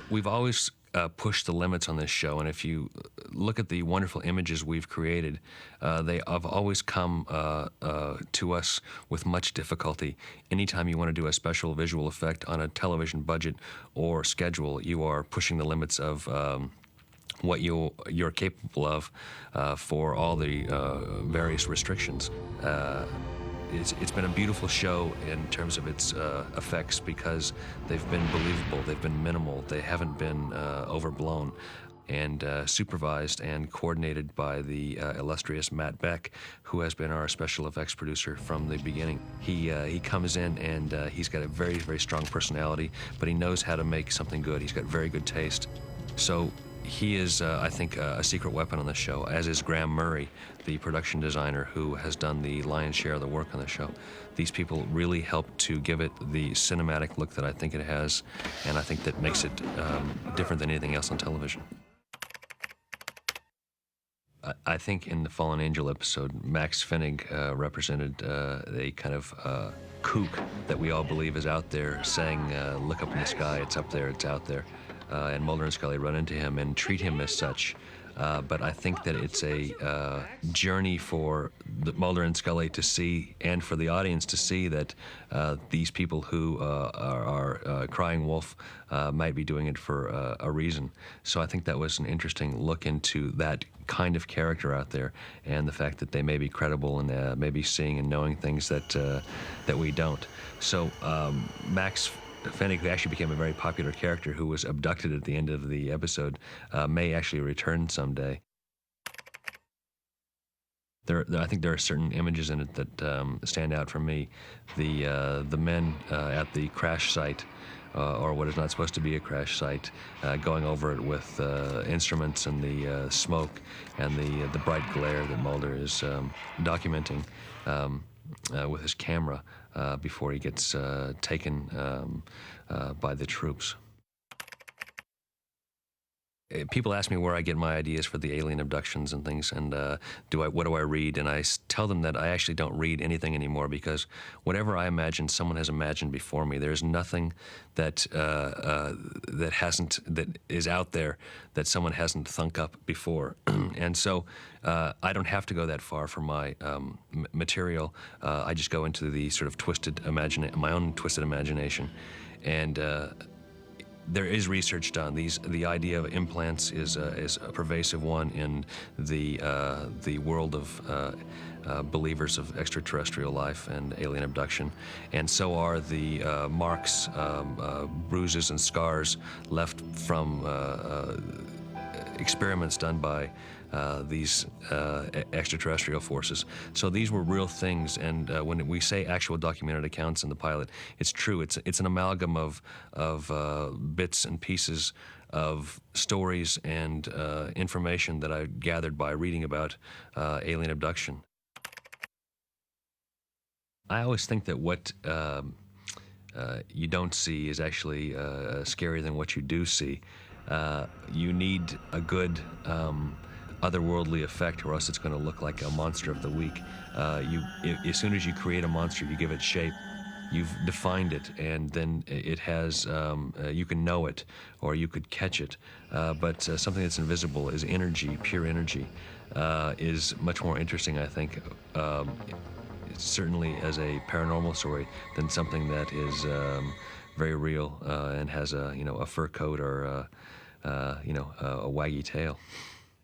we've always pushed the limits on this show, and if you look at the wonderful images we've created, they have always come to us with much difficulty. Anytime you want to do a special visual effect on a television budget or schedule, you are pushing the limits of what you're capable of for all the various restrictions. It's been a beautiful show in terms of its effects because they've been believable, they've been minimal, they haven't been overblown, and supervised and coordinated by the illustrious Matt Beck, who has been our special effects producer from the beginning. He comes in and he's got a very, very strong personality, but he knows how to make something good. He's got very good taste. So he is, I think, a secret weapon on the show, as is Graham Murray, the production designer who has done the lion's share of the work on the show. These people really help to give it the cinematic look that I think it has, and I think that makes it different than anything else on television. I think in the Fallen Angel episode, Max Fennig represented a kind of kook that we all believe is out there saying, look up in the sky, it's up there, it's out there. And Mulder and Scully run into him and treat him as such. But I think that it's a journey for Mulder and Scully to see, and for the audience to see, that these people who are crying wolf might be doing it for a reason. So I think that was an interesting look into that kind of character out there, and the fact that they may be credible and maybe seeing and knowing things that we don't. So Max Fennig, who actually became a very popular character who was abducted at the end of the episode, may actually return someday. I think there are certain images in it that stand out for me. The men at the crash site, or what is not supposed to be a crash site, going over it with instruments and the smoke and the bright glare that Mulder is documenting with his camera before he gets taken by the troops. People ask me where I get my ideas for the alien abductions and things, and what do I read? And I tell them that I actually don't read anything anymore, because whatever I imagine, someone has imagined before me. There's nothing that that is out there that someone hasn't thunk up before, and so I don't have to go that far for my material. I just go into the sort of my own twisted imagination, and there is research done. The idea of implants is a pervasive one in the world of believers of extraterrestrial life and alien abduction, and so are the marks, bruises, and scars left from experiments done by these extraterrestrial forces. So these were real things, and when we say actual documented accounts in the pilot, it's true. It's an amalgam of bits and pieces of stories and information that I gathered by reading about alien abduction. I always think that what you don't see is actually scarier than what you do see. You need a good otherworldly effect, or else it's going to look like a monster of the week. As soon as you create a monster, you give it shape, you've defined it, and then it has, you can know it, or you could catch it. But something that's invisible is energy, pure energy, is much more interesting, I think, certainly as a paranormal story, than something that is very real and has a fur coat or a waggy tail.